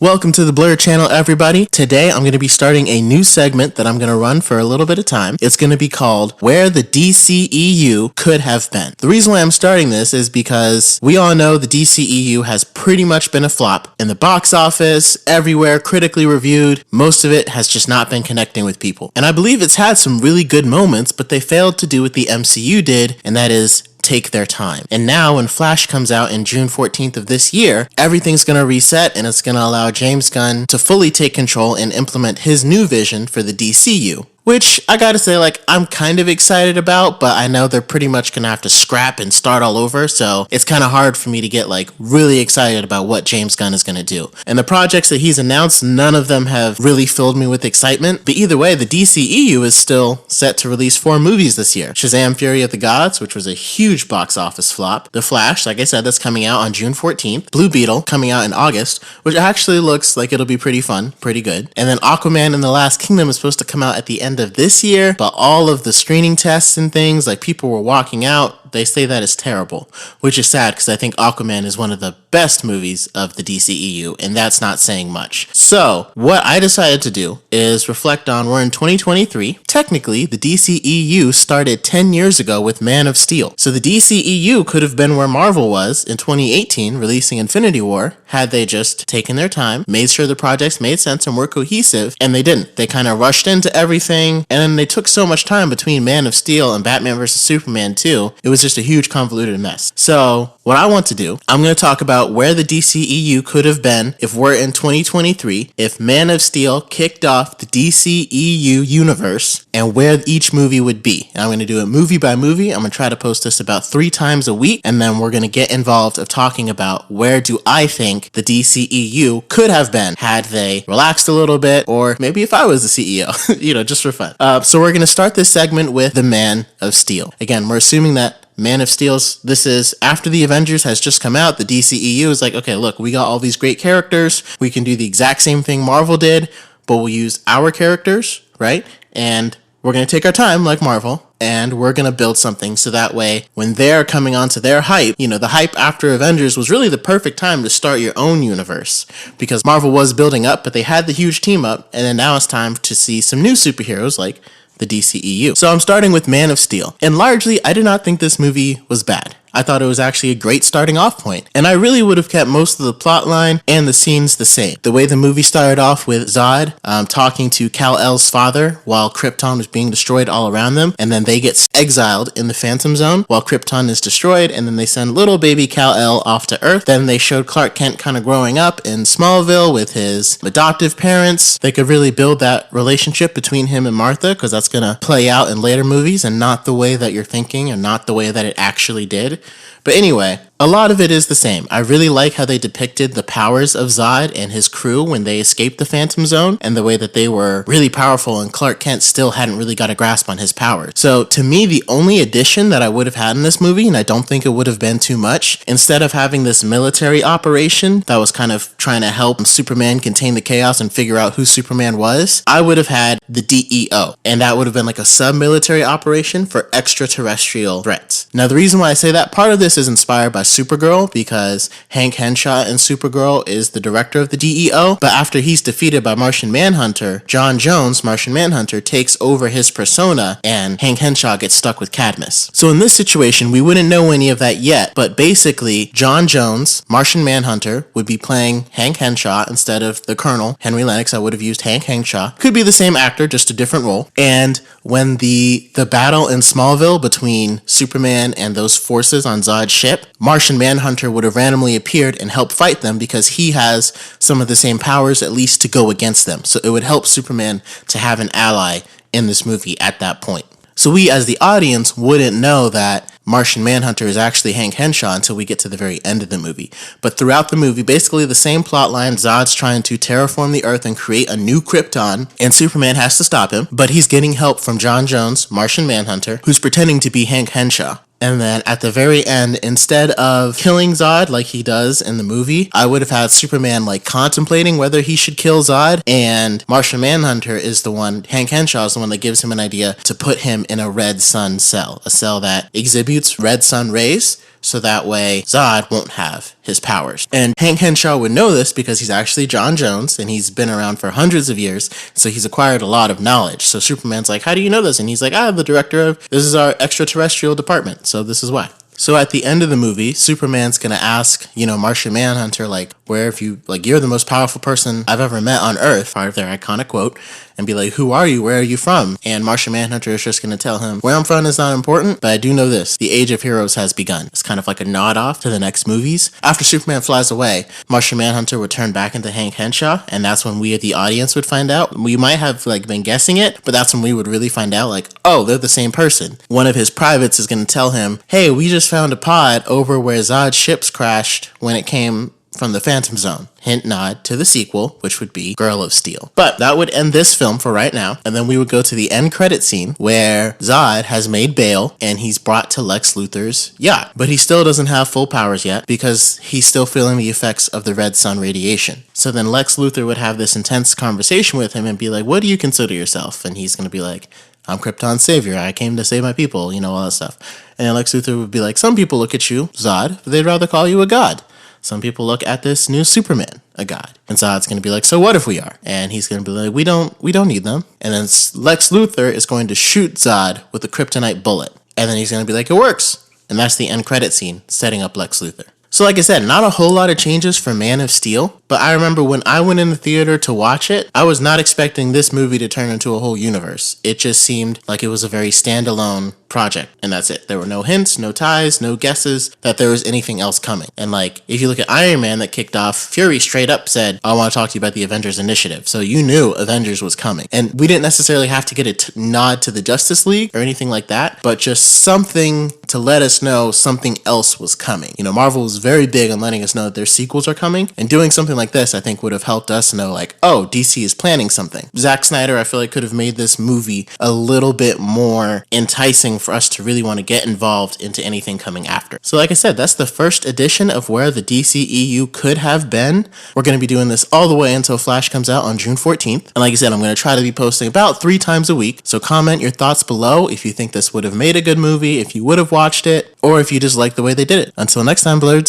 Welcome to the Blur channel, everybody. Today I'm going to be starting a new segment that I'm going to run for a little bit of time. It's going to be called Where the DCEU Could Have Been. The reason why I'm starting this is because we all know the DCEU has pretty much been a flop. In the box office, everywhere, critically reviewed, most of it has just not been connecting with people. And I believe it's had some really good moments, but they failed to do what the MCU did, and that is take their time. And now when Flash comes out in June 14th of this year, everything's going to reset and it's going to allow James Gunn to fully take control and implement his new vision for the DCU. Which I gotta say, I'm kind of excited about, but I know they're pretty much gonna have to scrap and start all over, so it's kind of hard for me to get really excited about what James Gunn is gonna do. And the projects that he's announced, none of them have really filled me with excitement, but either way, the DCEU is still set to release 4 movies this year. Shazam! Fury of the Gods, which was a huge box office flop. The Flash, like I said, that's coming out on June 14th. Blue Beetle, coming out in August, which actually looks like it'll be pretty fun, pretty good. And then Aquaman and the Last Kingdom is supposed to come out at the end of this year, but all of the screening tests and things, people were walking out, they say that is terrible, which is sad because I think Aquaman is one of the best movies of the DCEU, and that's not saying much. So what I decided to do is reflect on, we're in 2023. Technically, the DCEU started 10 years ago with Man of Steel. So the DCEU could have been where Marvel was in 2018, releasing Infinity War, had they just taken their time, made sure the projects made sense and were cohesive, and they didn't. They kind of rushed into everything, and then they took so much time between Man of Steel and Batman vs. Superman 2, it was just a huge convoluted mess. So what I want to do, I'm going to talk about where the DCEU could have been if we're in 2023, if Man of Steel kicked off the DCEU universe, and where each movie would be. And I'm going to do it movie by movie. I'm going to try to post this about 3 times a week, and then we're going to get involved of talking about where do I think the DCEU could have been had they relaxed a little bit, or maybe if I was the CEO, just for fun. So we're going to start this segment with the Man of Steel. Again, we're assuming that Man of Steel's, this is after the Avengers has just come out, the DCEU is like, okay, look, we got all these great characters, we can do the exact same thing Marvel did, but we'll use our characters, right? And we're going to take our time like Marvel, and we're going to build something so that way when they're coming onto their hype, the hype after Avengers was really the perfect time to start your own universe, because Marvel was building up, but they had the huge team up, and then now it's time to see some new superheroes like the DCEU. So I'm starting with Man of Steel. And largely, I did not think this movie was bad. I thought it was actually a great starting off point. And I really would have kept most of the plot line and the scenes the same. The way the movie started off with Zod talking to Kal-El's father while Krypton was being destroyed all around them, and then they get exiled in the Phantom Zone while Krypton is destroyed, and then they send little baby Kal-El off to Earth. Then they showed Clark Kent kind of growing up in Smallville with his adoptive parents. They could really build that relationship between him and Martha, because that's going to play out in later movies and not the way that you're thinking and not the way that it actually did. But anyway, a lot of it is the same. I really like how they depicted the powers of Zod and his crew when they escaped the Phantom Zone, and the way that they were really powerful and Clark Kent still hadn't really got a grasp on his powers. So to me, the only addition that I would have had in this movie, and I don't think it would have been too much, instead of having this military operation that was kind of trying to help Superman contain the chaos and figure out who Superman was, I would have had the D.E.O. And that would have been like a sub-military operation for extraterrestrial threats. Now, the reason why I say that, part of this is inspired by Supergirl, because Hank Henshaw in Supergirl is the director of the DEO, but after he's defeated by Martian Manhunter, John Jones, Martian Manhunter, takes over his persona, and Hank Henshaw gets stuck with Cadmus. So in this situation, we wouldn't know any of that yet, but basically, John Jones, Martian Manhunter, would be playing Hank Henshaw instead of the Colonel, Henry Lennox. I would have used Hank Henshaw. Could be the same actor, just a different role. And when the battle in Smallville between Superman and those forces on Zod's ship, Martian Manhunter would have randomly appeared and helped fight them because he has some of the same powers, at least to go against them. So it would help Superman to have an ally in this movie at that point. So we as the audience wouldn't know that Martian Manhunter is actually Hank Henshaw until we get to the very end of the movie. But throughout the movie, basically the same plot line. Zod's trying to terraform the Earth and create a new Krypton, and Superman has to stop him, but he's getting help from John Jones, Martian Manhunter, who's pretending to be Hank Henshaw. And then at the very end, instead of killing Zod like he does in the movie, I would have had Superman contemplating whether he should kill Zod, and Martian Manhunter is the one, Hank Henshaw is the one that gives him an idea to put him in a red sun cell, a cell that exhibits red sun rays, so that way Zod won't have his powers. And Hank Henshaw would know this because he's actually John Jones, and he's been around for hundreds of years, so he's acquired a lot of knowledge. So Superman's like, how do you know this? And he's like, I'm the director of, this is our extraterrestrial department, so this is why. So at the end of the movie, Superman's gonna ask, Martian Manhunter, like, where have you, like, you're the most powerful person I've ever met on Earth, part of their iconic quote, and be like, who are you? Where are you from? And Martian Manhunter is just gonna tell him, where I'm from is not important, but I do know this, the age of heroes has begun. It's kind of like a nod off to the next movies. After Superman flies away, Martian Manhunter would turn back into Hank Henshaw, and that's when we, the audience, would find out. We might have, like, been guessing it, but that's when we would really find out, like, oh, they're the same person. One of his privates is gonna tell him, hey, we just found a pod over where Zod's ships crashed when it came from the Phantom Zone. Hint nod to the sequel, which would be Girl of Steel. But that would end this film for right now, and then we would go to the end credit scene where Zod has made bail and he's brought to Lex Luthor's yacht. But he still doesn't have full powers yet because he's still feeling the effects of the red sun radiation. So then Lex Luthor would have this intense conversation with him and be like, what do you consider yourself? And he's going to be like, I'm Krypton's savior. I came to save my people, all that stuff. And Lex Luthor would be like, some people look at you, Zod, but they'd rather call you a god. Some people look at this new Superman, a god. And Zod's going to be like, so what if we are? And he's going to be like, we don't need them. And then Lex Luthor is going to shoot Zod with a kryptonite bullet. And then he's going to be like, it works. And that's the end credit scene, setting up Lex Luthor. So like I said, not a whole lot of changes for Man of Steel, but I remember when I went in the theater to watch it, I was not expecting this movie to turn into a whole universe. It just seemed like it was a very standalone project, and that's it. There were no hints, no ties, no guesses that there was anything else coming. And like, if you look at Iron Man that kicked off, Fury straight up said, I want to talk to you about the Avengers Initiative. So you knew Avengers was coming. And we didn't necessarily have to get a nod to the Justice League or anything like that, but just something to let us know something else was coming. Marvel was very big on letting us know that their sequels are coming, and doing something like this, I think, would have helped us know, like, oh, DC is planning something. Zack Snyder, I feel like, could have made this movie a little bit more enticing for us to really want to get involved into anything coming after. So like I said, that's the first edition of where the DCEU could have been. We're going to be doing this all the way until Flash comes out on June 14th. And like I said, I'm going to try to be posting about 3 times a week. So comment your thoughts below if you think this would have made a good movie, if you would have watched it, or if you just like the way they did it. Until next time, Blurs.